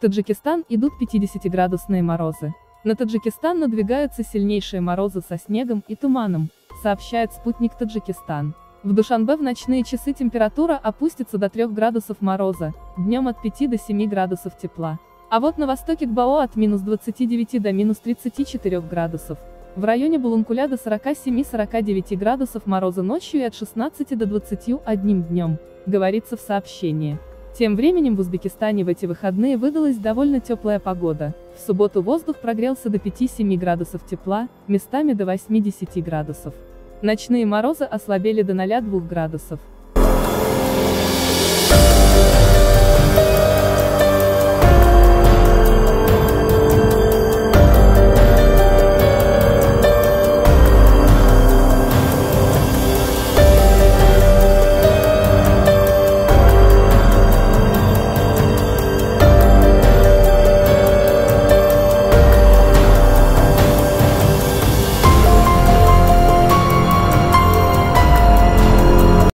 Таджикистан идут 50-градусные морозы. На Таджикистан надвигаются сильнейшие морозы со снегом и туманом, сообщает спутник Таджикистан. В Душанбе в ночные часы температура опустится до 3 градусов мороза, днем от 5 до 7 градусов тепла. А вот на востоке Гбао от минус 29 до минус 34 градусов. В районе Булункуля до 47-49 градусов мороза ночью и от 16 до 21 днем, говорится в сообщении. Тем временем в Узбекистане в эти выходные выдалась довольно теплая погода. В субботу воздух прогрелся до 5-7 градусов тепла, местами до 8-10 градусов. Ночные морозы ослабели до 0-2 градусов.